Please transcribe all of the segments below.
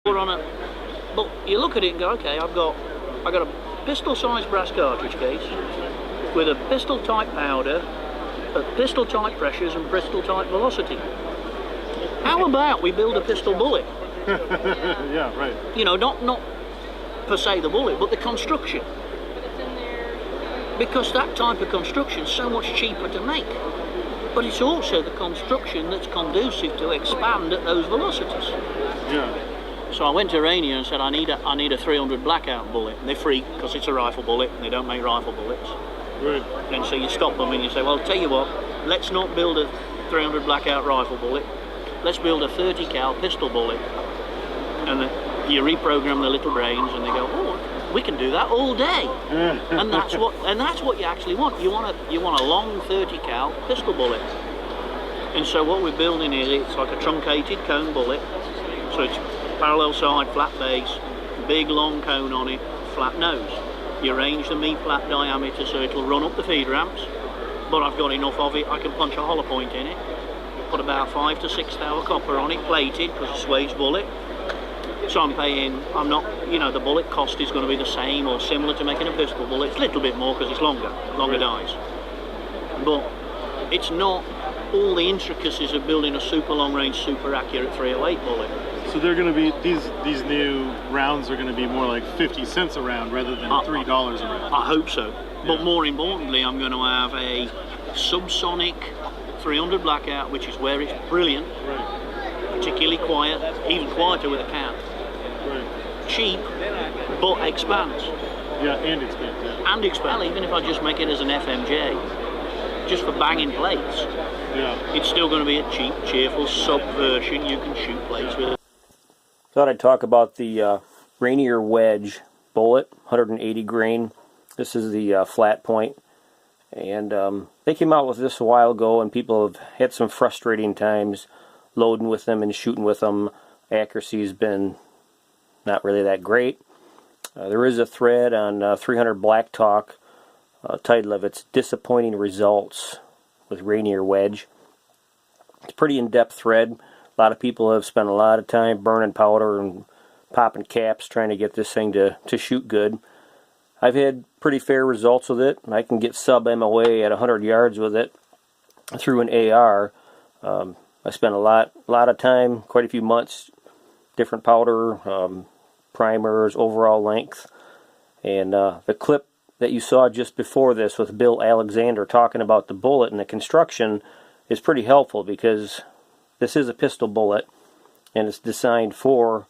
on a, but you look at it and go, okay, I got a pistol-sized brass cartridge case with a pistol-type powder, at pistol-type pressures and pistol-type velocity. How about we build a pistol bullet? Yeah, right. You know, not per se the bullet, but the construction. Because that type of construction is so much cheaper to make. But it's also the construction that's conducive to expand at those velocities. Yeah. So I went to Rainier and said, I need a 300 blackout bullet. And they're free because it's a rifle bullet and they don't make rifle bullets. Right. And so you stop them and you say, well, tell you what, let's not build a 300 blackout rifle bullet. Let's build a 30 cal pistol bullet. And you reprogram the little brains and they go, oh, we can do that all day. and that's what you actually want. You want a long 30 cal pistol bullet. And so what we're building is it's like a truncated cone bullet. So it's parallel side, flat base, big long cone on it, flat nose. You arrange the me-flat diameter so it'll run up the feed ramps, but I've got enough of it, I can punch a hollow point in it, put about 5 to 6 thou copper on it, plated, because it's a Wedge bullet. So I'm not, you know, the bullet cost is going to be the same or similar to making a pistol bullet. It's a little bit more because it's longer dies. But it's not all the intricacies of building a super long range, super accurate 308 bullet. So they're going to be, these new rounds are going to be more like 50 cents a round rather than $3 a round. I hope so. Yeah. But more importantly, I'm going to have a SubSonic 300 blackout, which is where it's brilliant. Right. Particularly quiet, even quieter with a can. Right. Cheap, but expands. Yeah, and expands. Yeah. And expands. Even if I just make it as an FMJ, just for banging plates, yeah, it's still going to be a cheap, cheerful sub version you can shoot plates with. Thought I'd talk about the Rainier Wedge bullet, 180 grain. This is the flat point. And they came out with this a while ago, and people have had some frustrating times loading with them and shooting with them. Accuracy's been not really that great. There is a thread on 300 Black Talk title of its disappointing results with Rainier Wedge. It's a pretty in-depth thread. A lot of people have spent a lot of time burning powder and popping caps trying to get this thing to shoot good. I've had pretty fair results with it. I can get sub-MOA at 100 yards with it through an AR. I spent a lot of time, quite a few months, different powder, primers, overall length. And the clip that you saw just before this with Bill Alexander talking about the bullet and the construction is pretty helpful, because this is a pistol bullet and it's designed for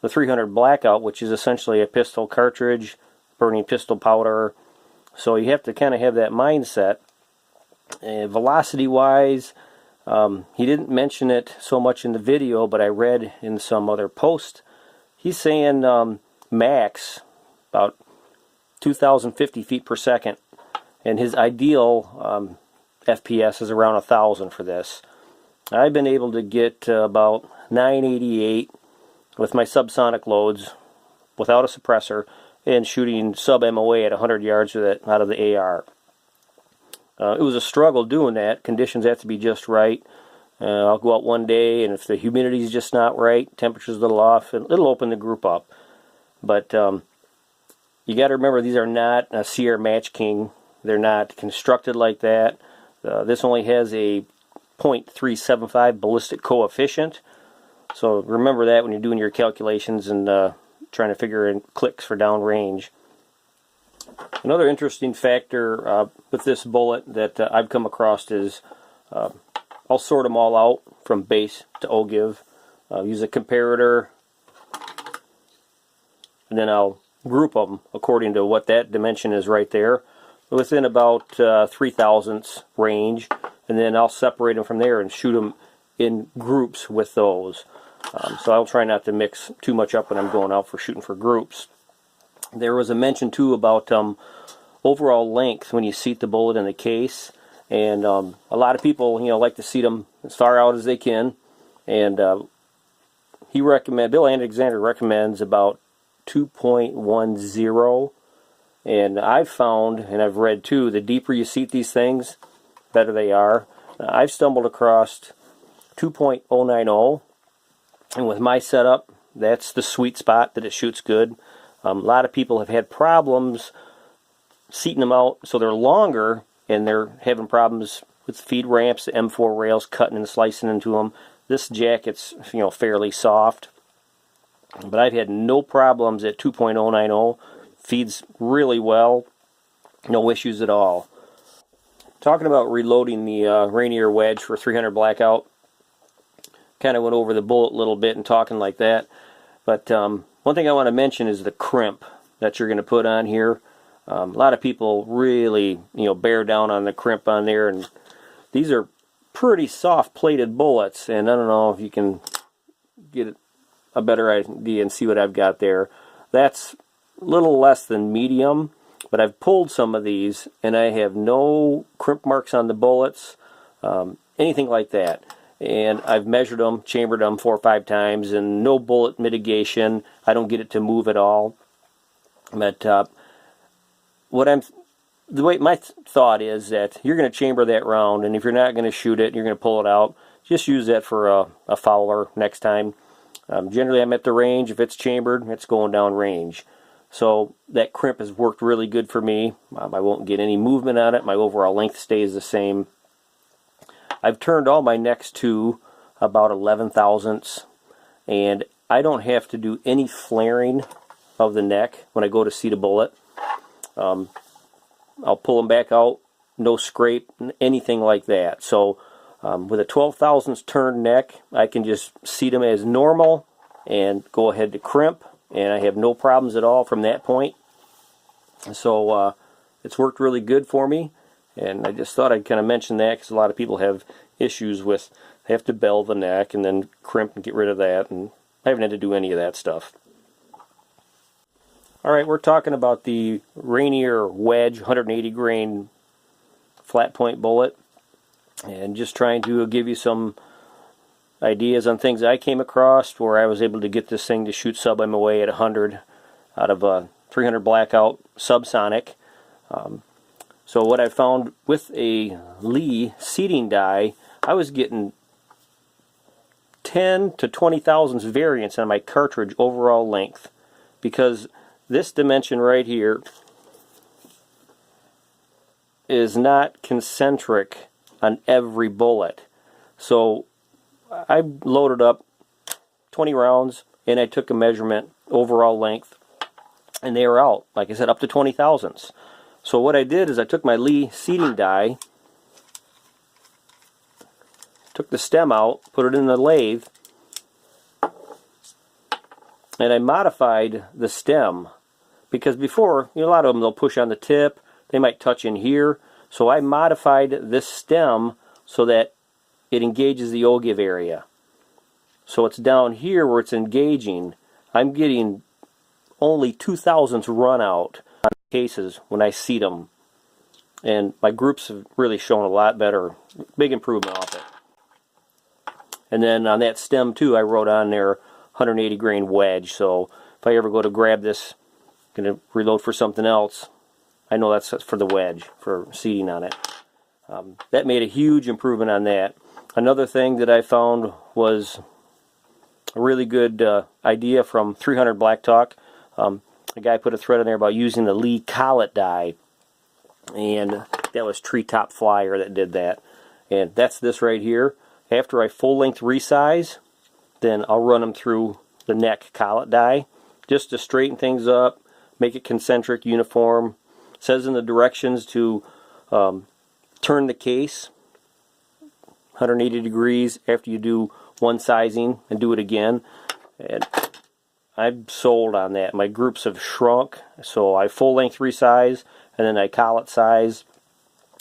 the 300 blackout, which is essentially a pistol cartridge, burning pistol powder. So you have to kind of have that mindset. Velocity wise, he didn't mention it so much in the video, but I read in some other post, he's saying max about 2,050 feet per second, and his ideal FPS is around 1,000 for this. I've been able to get about 988 with my subsonic loads without a suppressor and shooting sub-MOA at 100 yards with it out of the AR. It was a struggle doing that. Conditions have to be just right. I'll go out one day, and if the humidity is just not right, temperature's a little off, and it'll open the group up. But you got to remember, these are not a Sierra Match King. They're not constructed like that. This only has a 0.375 ballistic coefficient. So remember that when you're doing your calculations and trying to figure in clicks for downrange. Another interesting factor with this bullet that I've come across is I'll sort them all out from base to ogive. Use a comparator, and then I'll group them according to what that dimension is right there, within about 3 thousandths range, and then I'll separate them from there and shoot them in groups with those. So I'll try not to mix too much up when I'm going out for shooting for groups. There was a mention too about overall length when you seat the bullet in the case, and a lot of people, like to seat them as far out as they can, and Bill Alexander recommends about 2.10, and I've found, and I've read too, the deeper you seat these things, better they are. I've stumbled across 2.090, and with my setup, that's the sweet spot that it shoots good. A lot of people have had problems seating them out so they're longer, and they're having problems with feed ramps, the M4 rails cutting and slicing into them. This jacket's, you know, fairly soft, but I've had no problems at 2.090. Feeds really well, no issues at all. Talking about reloading the Rainier Wedge for 300 blackout, kind of went over the bullet a little bit and talking like that, but one thing I want to mention is the crimp that you're going to put on here. A lot of people really, you know, bear down on the crimp on there, and these are pretty soft plated bullets, and I don't know if you can get a better idea and see what I've got there. That's a little less than medium, but I've pulled some of these and I have no crimp marks on the bullets, anything like that. And I've measured them, chambered them 4 or 5 times, and no bullet mitigation. I don't get it to move at all. But the way my thought is that you're going to chamber that round, and if you're not going to shoot it, you're going to pull it out. Just use that for a fowler next time. Generally, I'm at the range. If it's chambered, it's going down range. So that crimp has worked really good for me. I won't get any movement on it. My overall length stays the same. I've turned all my necks to about 11 thousandths, and I don't have to do any flaring of the neck when I go to seat a bullet. I'll pull them back out, no scrape, anything like that. So with a 12 thousandths turned neck, I can just seat them as normal and go ahead to crimp, and I have no problems at all from that point. So it's worked really good for me, and I just thought I'd kind of mention that because a lot of people have issues with, they have to bell the neck and then crimp and get rid of that, and I haven't had to do any of that stuff. Alright, we're talking about the Rainier Wedge 180 grain flat point bullet, and just trying to give you some ideas on things I came across where I was able to get this thing to shoot sub-MOA at 100 out of a 300 blackout SubSonic. So what I found with a Lee seating die, I was getting 10 to 20 thousandths variance on my cartridge overall length, because this dimension right here is not concentric on every bullet. So I loaded up 20 rounds and I took a measurement overall length, and they were out, like I said, up to 20 thousandths. So what I did is I took my Lee seating die, took the stem out, put it in the lathe, and I modified the stem, because before, you know, a lot of them, they'll push on the tip, they might touch in here. So I modified this stem so that it engages the ogive area. So it's down here where it's engaging. I'm getting only 2 thousandths run out on cases when I seat them, and my groups have really shown a lot better, big improvement off it. And then on that stem too, I wrote on there 180 grain wedge, so if I ever go to grab this, going to reload for something else, I know that's for the wedge, for seating on it. That made a huge improvement on that. Another thing that I found was a really good idea from 300 Black Talk. A guy put a thread in there about using the Lee collet die, and that was Treetop Flyer that did that. And that's this right here. After I full length resize, then I'll run them through the neck collet die just to straighten things up, make it concentric, uniform. It says in the directions to turn the case 180 degrees after you do one sizing and do it again. And I'm sold on that. My groups have shrunk, so I full length resize and then I collet size,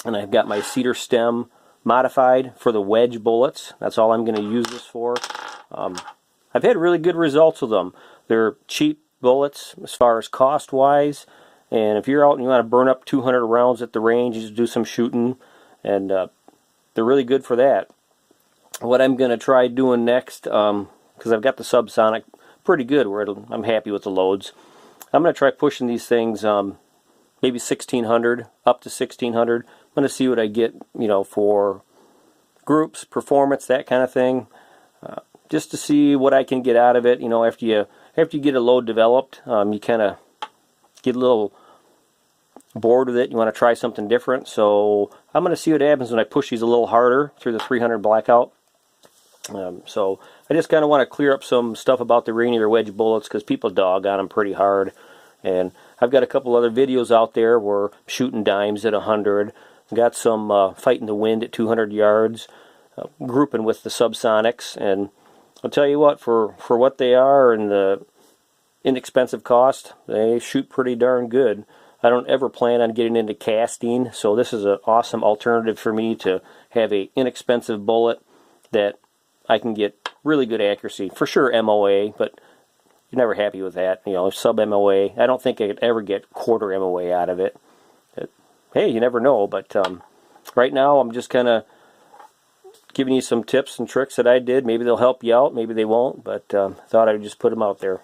and I've got my cedar stem modified for the wedge bullets. That's all I'm going to use this for. I've had really good results with them. They're cheap bullets as far as cost wise, and if you're out and you want to burn up 200 rounds at the range, you just do some shooting, and they're really good for that. What I'm going to try doing next, because I've got the SubSonic pretty good where I'm happy with the loads, I'm going to try pushing these things maybe 1600 up to 1600. I'm going to see what I get, you know, for groups, performance, that kind of thing. just to see what I can get out of it. You know, after you get a load developed, you kind of get a little bored with it. You want to try something different. So I'm going to see what happens when I push these a little harder through the 300 blackout. So I just kind of want to clear up some stuff about the Rainier Wedge bullets because people dog on them pretty hard. And I've got a couple other videos out there where I'm shooting dimes at 100. Got some fighting the wind at 200 yards, grouping with the SubSonics. And I'll tell you what, for what they are and the inexpensive cost, they shoot pretty darn good. I don't ever plan on getting into casting, so this is an awesome alternative for me to have a inexpensive bullet that I can get really good accuracy. For sure MOA, but you're never happy with that. You know, sub-MOA. I don't think I could ever get quarter MOA out of it. Hey, you never know, but right now I'm just kind of giving you some tips and tricks that I did. Maybe they'll help you out, maybe they won't, but thought I would just put them out there.